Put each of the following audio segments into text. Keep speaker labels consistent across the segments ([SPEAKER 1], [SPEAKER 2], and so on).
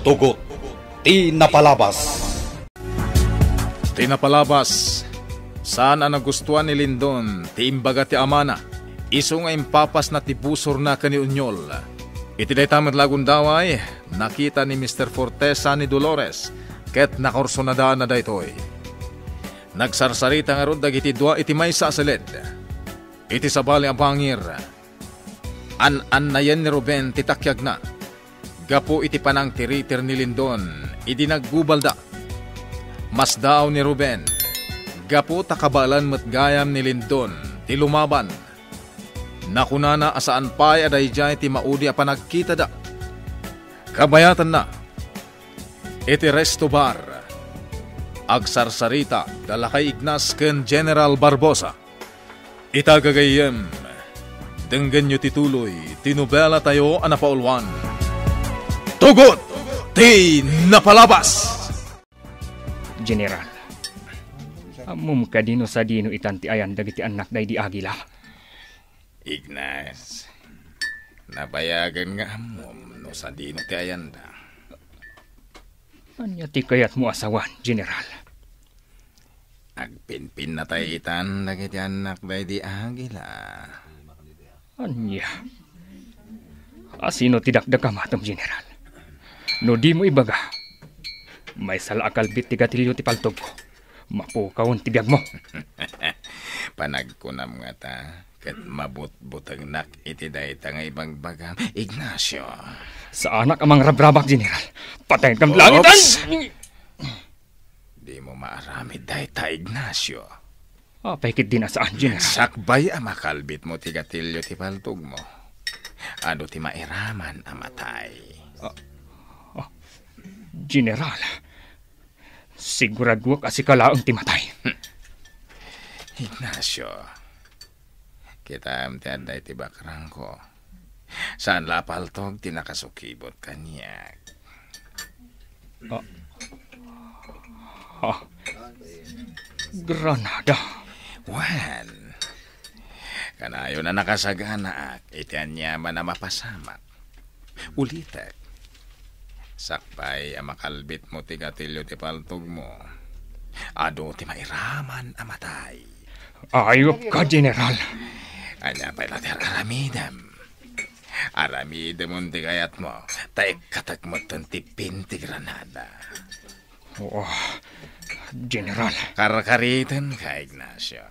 [SPEAKER 1] Tugot, ti napalabas.
[SPEAKER 2] Tinapalabas, saan ang nagustuhan ni Lindon, ti imbaga ti amana, iso nga impapas na ti busor na kani Unyol. Itinaytamad lagundaway, nakita ni Mr. Fortesa ni Dolores, ket nakorsonadaan na daytoy. Nagsarsarita nga ron dagiti dua iti maysa asaled. Iti sabali ang pangir, an na yan ni Ruben titakyag na. Gapo iti panang tiriter ni Lindon, idi naggubalda. Mas daaw ni Ruben, gapo takabalan matgayam ni Lindon, ti lumaban. Nakunana asaan pa'y aday jay ti maudi a panagkita da. Kabayatan na, iti resto bar, agsarsarita dala kay Ignas ken General Barbosa. Itagagayem, denggan nyo tituloy, tinubela tayo anapaulwan. Tugot, ti napalabas!
[SPEAKER 3] General, amum kadino sa dino itanti ayan dagiti anak day di agila.
[SPEAKER 2] Ignas, nabayagan nga amum no sa dino ti ayan da.
[SPEAKER 3] Anya ti kayat mo asawan, General?
[SPEAKER 2] Agpinpin na tayo itan dagiti anak day di agila.
[SPEAKER 3] Anya? Asino ti dakdakamatom, General? No di mo ibaga, may salakalbit ti gatilyo ti paltog ko. Mapukawon ti biyag mo.
[SPEAKER 2] Panagkunam nga ta, kat mabut-butang nak iti dayta nga ibang bagam. Ignacio.
[SPEAKER 3] Sa anak amang rabrabak, General. Patay kang langitan!
[SPEAKER 2] Di mo maaramid dayta, Ignacio.
[SPEAKER 3] Paikit din na saan, General?
[SPEAKER 2] Sakbay ang makalbit mo ti gatilyo ti paltog mo. Ano ti mairaman amatay.
[SPEAKER 3] General, sigurado kasi kalaang timatay.
[SPEAKER 2] Ignacio, kita ti aday ti bakrang ko. Saan lapaltog ti nakasukibot kanyak.
[SPEAKER 3] Granada.
[SPEAKER 2] Wan, kanayo na nakasagana itian niya man na mapasamak. Ulitek. Sakpay ang makalbit mo ti gatilyo ti paltog mo. Ado ti mairaman amatay.
[SPEAKER 3] Ayop ka, General.
[SPEAKER 2] Anya pa'y natin aramidam. Aramidam mo ti gayat mo. Taik katak mo ti pinti Granada.
[SPEAKER 3] General.
[SPEAKER 2] Karakaritan ka, Ignacio.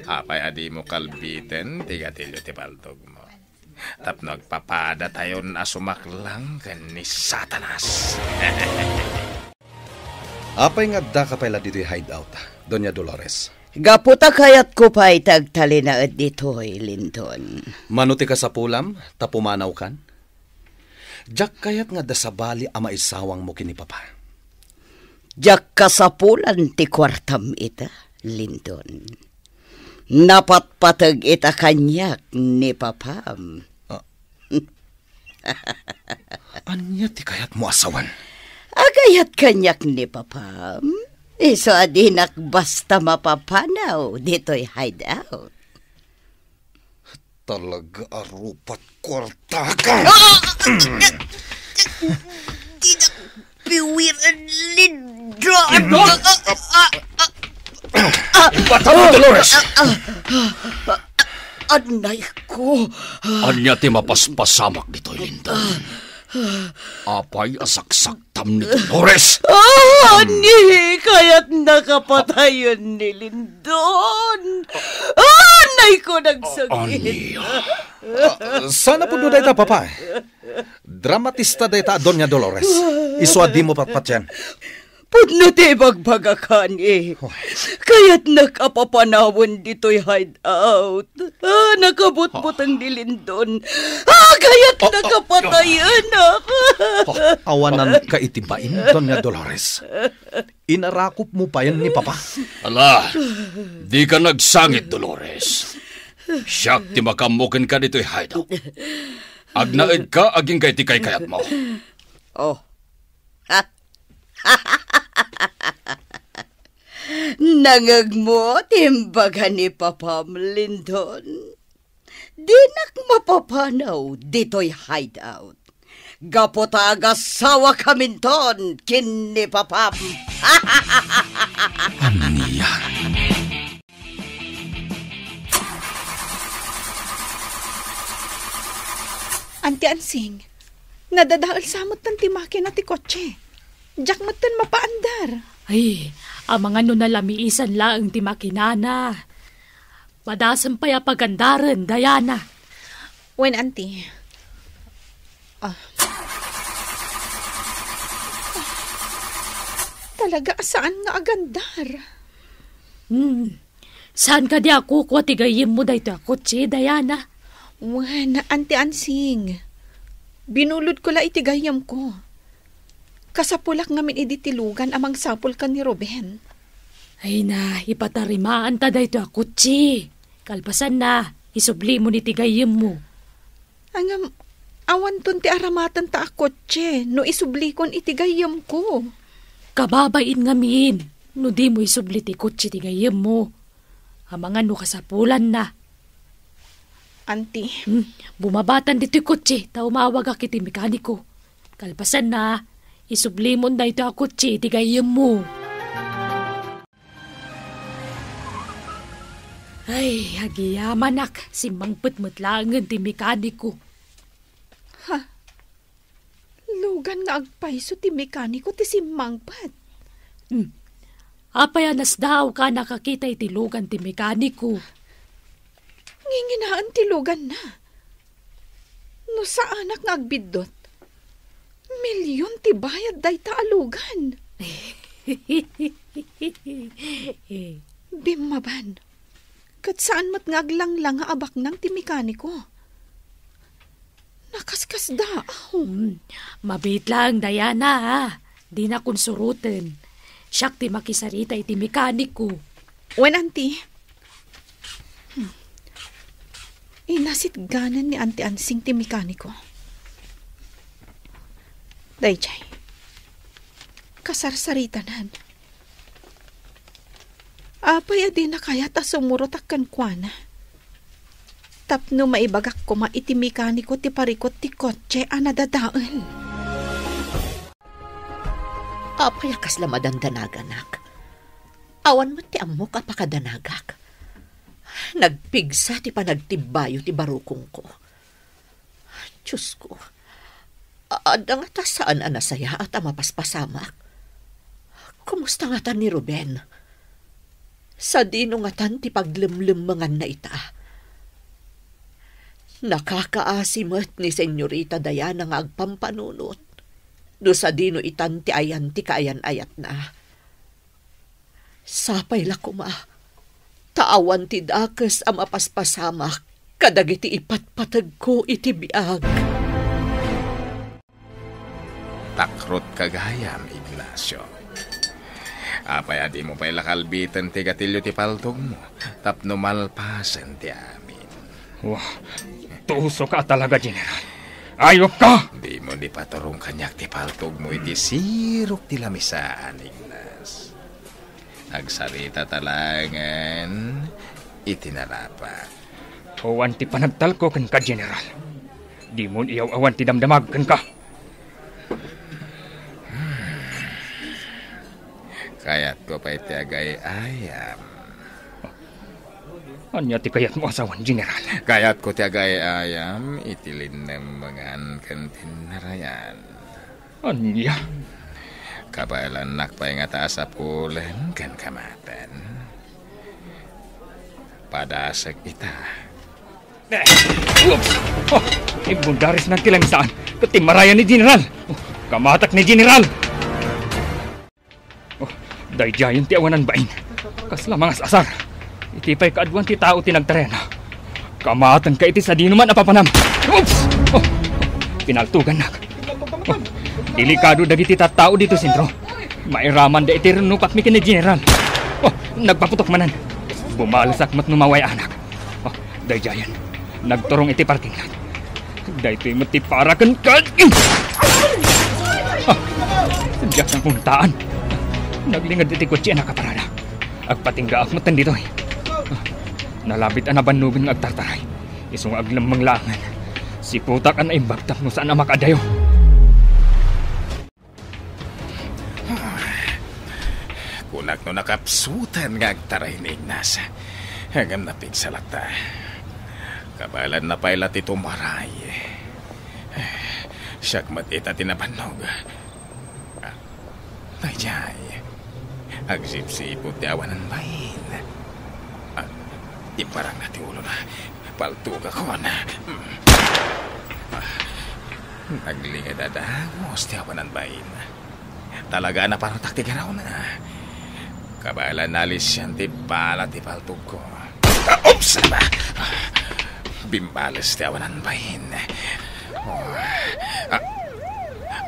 [SPEAKER 2] Apay adi mo kalbitin ti gatilyo ti paltog mo. Tapno agpapada tayo na sumaklang kan ni Satanas.
[SPEAKER 1] Apay nga da ka pala dito hideout, Doña Dolores.
[SPEAKER 4] Gaputa kayat ko pa itagtali na dito'y Lindon.
[SPEAKER 1] Manuti ka sa pulam, tapumanaw kan? Jak kayat nga da sa bali ama isawang mo kini papa.
[SPEAKER 4] Jak kasapulan ti kwartam ita, Lindon. Napatpatag ita kanyak ni papam.
[SPEAKER 1] Anya ti kayat mo asawan?
[SPEAKER 4] Agayat kanyak ni papam. Iso adinak basta mapapanaw dito'y hideout.
[SPEAKER 1] Talaga arupat kwarta ka!
[SPEAKER 4] Tidak piwiran Lindon!
[SPEAKER 1] Bata mo, Dolores!
[SPEAKER 4] Anay ko!
[SPEAKER 1] Anya ti mapaspasamak dito'y Lindon. Apay asaksak tam ni Dolores!
[SPEAKER 4] Ani, kaya't nakapatayon ni Lindon! Anay ko nagsakit!
[SPEAKER 1] Sana po doon ta, papa. Dramatista dayta, Doña Dolores. Iswadi mo patpat yan.
[SPEAKER 4] Pudno ti bagbagakan eh. Kaya't nakapapanawon dito'y hideout. Nakabutbut ang dilindon. Kaya't nakapatayan ako.
[SPEAKER 1] Awanan ka itibain, Doña Dolores. Inarakop mo pa yan ni Papa.
[SPEAKER 5] Ala, di ka nagsangit, Dolores. Siyak ti makamukin ka dito'y hideout. Agnaid ka, aging kay tikay kayat mo.
[SPEAKER 4] Oh. Nangag mo, timbaga ni Papam Lindon. Di nak mapapanaw dito'y hideout. Gapotaga sawa kaminton, kini papam.
[SPEAKER 5] Aniya.
[SPEAKER 6] Auntie Ansing, nadadaal samot ng timaki na ti kotse. Diyak matan mapaandar.
[SPEAKER 7] Ay, ang mga nunalamiisan laang ti makinana. Padasam pa'y pagandaran, Diana.
[SPEAKER 6] When, auntie? Talaga, saan nga agandar?
[SPEAKER 7] Saan ka di ako kuha tigayim mo dahito ako, Diana?
[SPEAKER 6] Wen, auntie Ansing. Binulod ko la itigayam ko. Kasapulak ngamin iditilugan amang sapul ka ni Ruben.
[SPEAKER 7] Ay na, ipatarimaan ta dahito ako, Kalpasan na, isubli mo ni tigayim mo.
[SPEAKER 6] Angam, awan ton ti aramatan ta ako, no isubli kon itigayam ko.
[SPEAKER 7] Kababain ngamin, no di mo isubli ti kutsi tigayim mo. Hamangan no kasapulan na.
[SPEAKER 6] Auntie.
[SPEAKER 7] Bumabatan dito yung kutsi, taumawag ako iti mekaniko. Kalpasan na, isubli mo na ito ang kutsi, tigayim mo. Ay, hagiyaman ak, si mangput-mutlangan ti mekaniko.
[SPEAKER 6] Ha? Lugan nga agpaiso ti mekaniko ti si mangpat.
[SPEAKER 7] Apayanas daw ka nakakita iti lugan ti mekaniko.
[SPEAKER 6] Nginginaan ti lugan na. No sa anak nga agbidot, milyon ti bayad day ta alugan. Bimaban, kat saan mat ngaglanglang nga abak ng ti mekaniko. Nakaskas daw.
[SPEAKER 7] Mabit lang, Diana, ha? Di na konsuruten. Siyak ti makisarita iti mekaniko.
[SPEAKER 6] Wen, auntie. Inasit ganan ni Auntie Ansing ti mekaniko. Dayjay, kasarsaritanan. Apay adi na kaya ta sumurot akkan kuana. Tapno maibagak ko iti mekaniko ti parikot ti kotse anadadaan.
[SPEAKER 8] Apay akas lamadandanaganak. Awan mo ti ammo kapakadanagak. Nagpigsa ti panagtibayo ti barukong ko. Diyos ko, adang ta saan anasaya at mapaspasamak. Kumusta nga tan ni Ruben? Sa dino nga tan ti paglimlimangan na ita. Nakakaasimot ni Senyorita Diana nga agpampanunot. Do sa dino itan ti ayan ti kaayan-ayat na. Sapay la kuma. Taawan ti dakes ang mapaspasamak, kadagiti ipatpatag ko iti biag.
[SPEAKER 2] Takrot kagayam, Ignacio. Apay adi mo pa'y lakalbitan ti gatilyo ti paltog mo, tapno malpasan ti amin.
[SPEAKER 3] Wah, tuso ka talaga, General. Ayok ka!
[SPEAKER 2] Di mo di paturong kanyak ti paltog mo iti sirok ti lamisaan, Ignas. Agsarita talangan, itinarapat.
[SPEAKER 3] Awan ti panagtalko kan ka, General. Di mo iyaw awan ti damdamag kan ka.
[SPEAKER 2] Kaya't ko pa'y ti agay-ayam.
[SPEAKER 3] Anya ti kayat mo asawan, General?
[SPEAKER 2] Kaya't ko ti agay-ayam, itilin ng mga kantinarayan.
[SPEAKER 3] Anya?
[SPEAKER 2] Kabalan nakpay nga taas apulen kan kamatan. Padasag ita.
[SPEAKER 3] Oops! Oh, ibundaris ng kilamisaan. Katimarayan ni General. Oh, kamatak ni General. Oh, dayjayan ti awanan bain. Kasla mga asar. Itipay kaadwan ti tao tinagtarena. Kamatan ka iti sa dinuman apapanam. Oops! Oh, pinaltugan nak. Oh, delikado dagiti tattao dito, sentro. Mairaman da iti renupat mi kini General. Oh, nagpaputok manan. Bumalasak mat numaway anak. Oh, dayjayan. Nagturong iti parking lot. Daytoy mati para kan ka. Ah, sadyak ng puntaan. Naglingad iti kutsi na kaparada. Agpatinggaak matan dito. Ah, nalabit ang nabanubin ng agtartaray. Isong aglamang langan. Si putak ang naimbagtap mo saan ang makadayo.
[SPEAKER 2] Ulak no nakapsutan nga agtaray ni Ignas. Hanggang napigsalata. Kabalan na pailat ito maray. Siyak matita tinabanog. Najay. Agsip-sipot ti awanan bayin. Iparang na ti ulo na. Paltug ako na. Naglingad adagos ti awanan bayin. Talaga na parang taktigaraw na. Kabalan nalis yan ti pala ti paltug ko. Oops! Bimbales ti awanan bayin.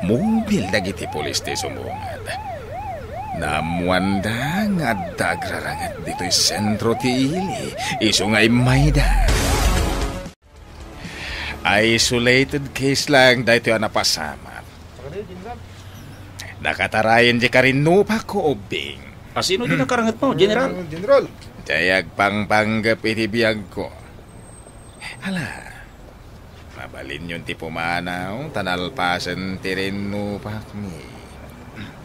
[SPEAKER 2] Mobil dagiti polis ti sumungat. Namuanda nga dagrarangat dito'y sentro ti ili. Iso nga'y mayda. Isolated case lang dahito yung napasamat. Nakatarayan di ka rin nupa ko, Obing.
[SPEAKER 9] Sino di nakarangat mo, General?
[SPEAKER 1] General.
[SPEAKER 2] Dayag pangpanggap itibiyag ko. Hala, mabalin yun ti pumanaw, tanalpasan ti rin nupa mi.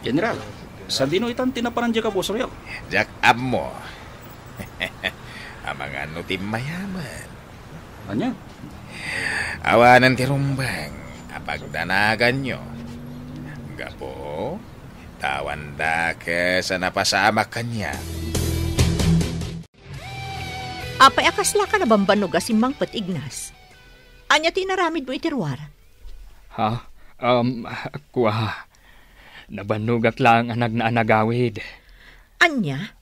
[SPEAKER 9] General, sa dino itan tinaparan dya ka po, Soryo?
[SPEAKER 2] Jak ab mo. Amang ano ti mayaman.
[SPEAKER 9] Anya?
[SPEAKER 2] Awanan ti rumbang, kapag danagan nyo. Gapo, tawanda ka sa napasama kanya.
[SPEAKER 8] Apay akasla ka na bambanog asimbang Pat Ignas. Anya tinaramid mo itirwar?
[SPEAKER 3] Ha? Kuha. Nabanugat lang ang nagnanagawid.
[SPEAKER 8] Anya?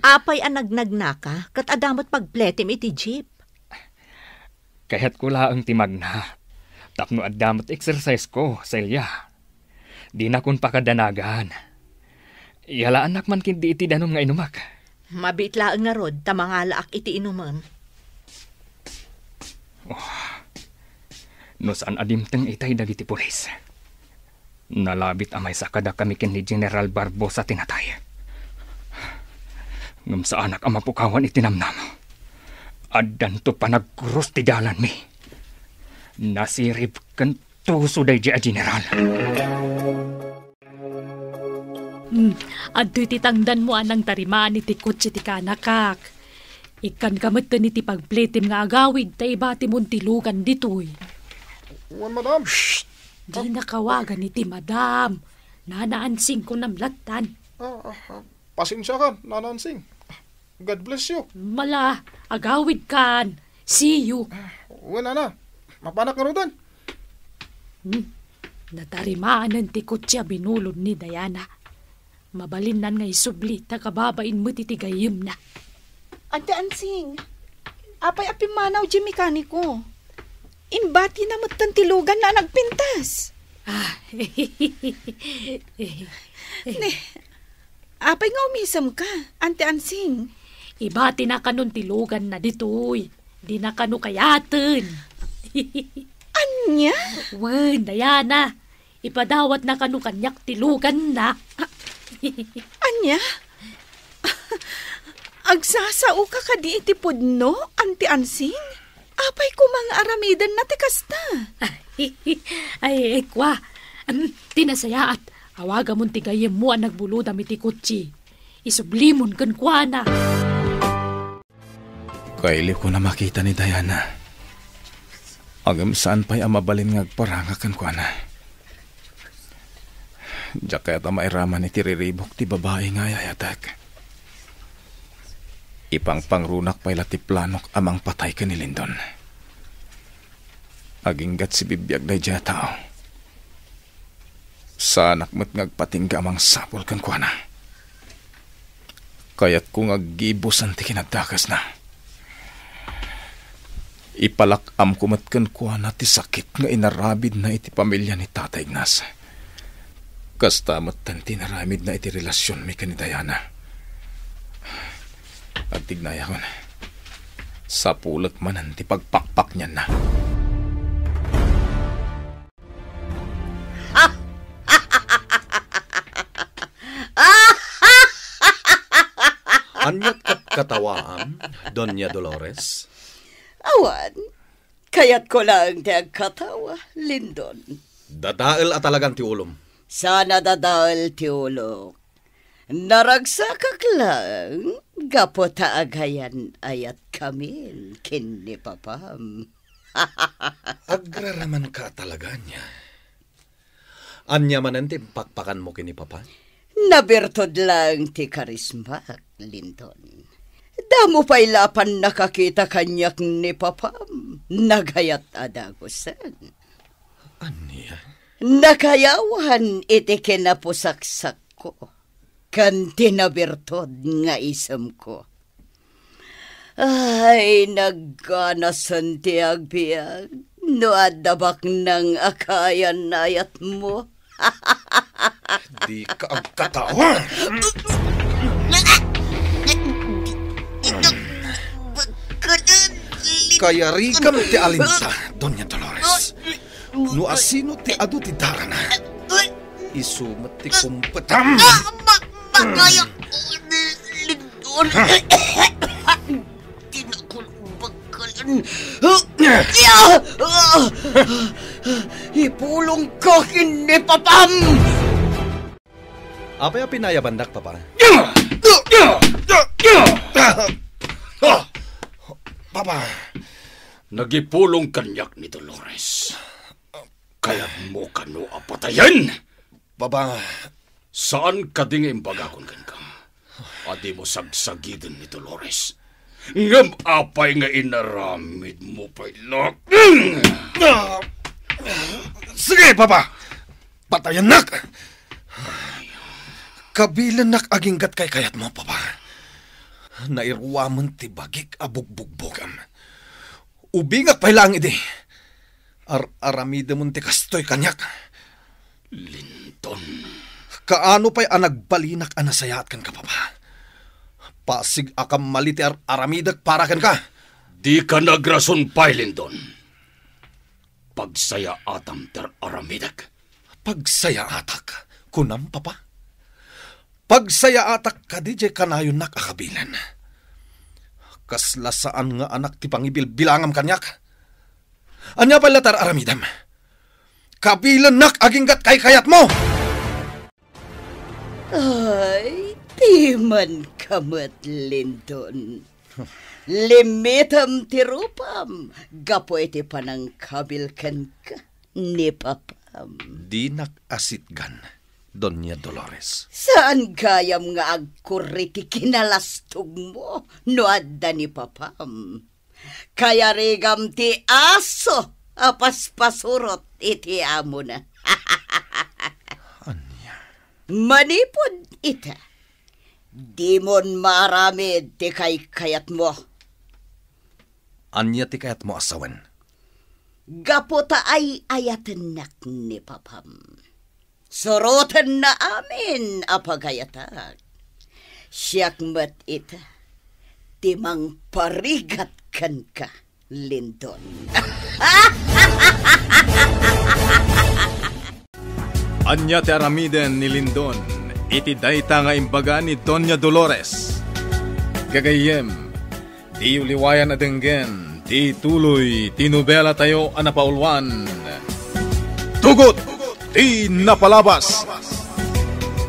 [SPEAKER 8] Apay ang nagnagnaka kat adamot pagpletim iti jeep.
[SPEAKER 3] Kaya't ko laang timagna. Tapno adamot exercise ko, Celia. Di na kun pakadanagan. Yala anak man kindi iti danon nga inumak.
[SPEAKER 8] Mabitla nga rod, tamangalaak iti inuman.
[SPEAKER 3] No saan adimteng itay dagiti pulis. Nalabit amay sa kada kami ken ni General Barbosa tinatay. Ngam sa anak ang mapukawan itinamnam. Addan to panagkurus ti dalan mi. Nasirip kan tuso day di a General.
[SPEAKER 7] Adto'y titangdan mo anang tarimaan iti kutsi ti kanakak. Ikan kamot ka ni ti pagpletim nga agawid ta iba ti muntilugan ditoy.
[SPEAKER 1] Madam, shh!
[SPEAKER 7] Di nakawagan ni ti madam. Nanaansing ko namlatan.
[SPEAKER 1] Pasensya ka, nanansing. God bless you.
[SPEAKER 7] Mala, agawid kan. See you.
[SPEAKER 1] Wala na. Mapanak nga rodan.
[SPEAKER 7] Natarimaan ti kutsi a binulod ni Diana. Mabalinnan nga isubli, takababain mo titigayim na.
[SPEAKER 6] Ante Ansing, apay apimanaw di mekaniko. Imbati na tilugan na nagpintas. Apay nga umisam ka, Ante Ansing.
[SPEAKER 7] Ibati na kanun tilugan na ditoy. Di na kanu kayaten.
[SPEAKER 6] Anya?
[SPEAKER 7] Wen, Diana. Ipadawat na kanu kanyak tilugan na.
[SPEAKER 6] Anya? Agsasao ka kadi itipod no, Ante Ansing? Apay ko mga aramidan na tikasta.
[SPEAKER 7] Ay, ekwa. Tinasayaat. Awaga mong tigayem mo ang nagbuludam iti kutsi. Isublimon kan kwa na.
[SPEAKER 2] Kaili ko na makita ni Diana. Agam saan pa'y amabalin ngagparanga kan kwa na. Diyak kaya mairaman iti riribok ti babae nga yayatak. Ipang pangrunak pa'y lati planok amang patay ka ni Lindon. Aginggat si bibiyag na dya tao. Sa anak mo't ngagpatingga amang sapol kan kwa na. Kaya't kung aggibusan ti kinadakas na. Ipalakam kumat kan kwa na ti sakit nga inarabid na iti pamilya ni Tata Ignas. Kastamat tan tinaramid na iti relasyon mi kan ni Diana. Pagtignaya ko na. Sa pulot manan ti pagpakpak niyan na.
[SPEAKER 1] Anyat katawaan, Doña Dolores?
[SPEAKER 4] Awan, kaya't ko lang katawa, Lindon.
[SPEAKER 1] Dadael at talagang ti ulom.
[SPEAKER 4] Sana dadaal ti ulok. Naragsakak lang, gapo taagayan ayat kami, kini papam.
[SPEAKER 1] Agraraman ka talaga niya. Anya mananti pakpakan mo kini papa?
[SPEAKER 4] Nabirtod lang ti karismak, Linton. Damo pa'y lapan nakakita kanyak ni papam, nagayat adagusan.
[SPEAKER 1] Anya?
[SPEAKER 4] Nakayawan iti kinapusaksak ko, kan tinabirtod nga isam ko. Ay, nagganasan ti agbiag, no adabak ng akayan nayat mo.
[SPEAKER 1] Di ka agkatawan. Kaya rikam ti alinta, Doña Dolores. No asino ti adu ti darana. Isumat ti kumpetam.
[SPEAKER 8] Magaya Linton. Tinakulbagkalan.
[SPEAKER 4] Ipulong ko kini papam!
[SPEAKER 1] Apay pinayabandak, papa? Papa!
[SPEAKER 5] Nagipulong kanyak ni Dolores. Kaya't mo kano apatayan?
[SPEAKER 1] Papa!
[SPEAKER 5] Saan ka ding imbagakon kan ka? Adi mo sagsagidin ni Dolores. Ngam apay nga inaramid mo pa'y lak.
[SPEAKER 1] Sige, papa! Patayan nak! Kabilan nak aginggat kay kayat mo, papa. Nairwaman ti bagik abugbugbogam. Ubingak pa'y lang ide. Aramida mo ti kastoy kanyak.
[SPEAKER 5] Linton.
[SPEAKER 1] Kaano pa'y anagbalinak anasayat kan ka, papa. Pasig akam maliti aramidak para kan ka.
[SPEAKER 5] Di ka nagrason pa'y, Linton. Pagsaya atam ter aramidak.
[SPEAKER 1] Pagsaya atak, kunam, papa. Pagsaya atak ka di jay kanayon nak akabilan. Kaslasaan nga anak ti pangibil bilangam kanyak. Anya pala tar aramidam. Kabilan nak aginggat kay kayat mo.
[SPEAKER 4] Ay, di man kamat, Linton. Limitam tirupam. Gapo iti panang kabilkan ka ni papam.
[SPEAKER 1] Di nak-asitgan, Doña Dolores.
[SPEAKER 4] Saan kayam nga agkuriti kinalastog mo no adda ni papam? Kaya rigam ti aso apaspasurot iti amo na.
[SPEAKER 1] Anya?
[SPEAKER 4] Manipod ita. Di mon maramid ti kayat mo.
[SPEAKER 1] Anya ti kayat mo asawan?
[SPEAKER 4] Gapota ay ayatan nak ni papam. Sorotan na amin apagayatak. Siyak mat ita. Timang parigat kan ka, Linton.
[SPEAKER 2] Anya ti aramiden ni Lindon, iti dayta nga imbaga ni Doña Dolores. Gagayem, di uliwayan adenggen, di tuloy, tinubela tayo anapaulwan. Tugot, di napalabas.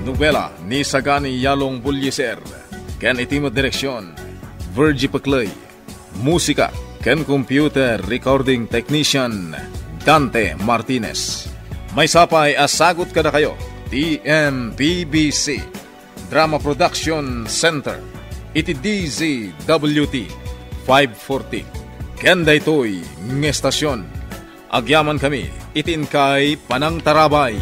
[SPEAKER 2] Nobela ni Sagani Yalong Bulyeser, ken itimo direksyon, Virgie Paclay. Musika, ken computer recording technician, Dante Martinez. May sapay asagot kada kayo, TMPBC, Drama Production Center, iti DZWT 540. Ken daytoy ng estasyon. Agyaman kami, itin kay Panang Tarabay.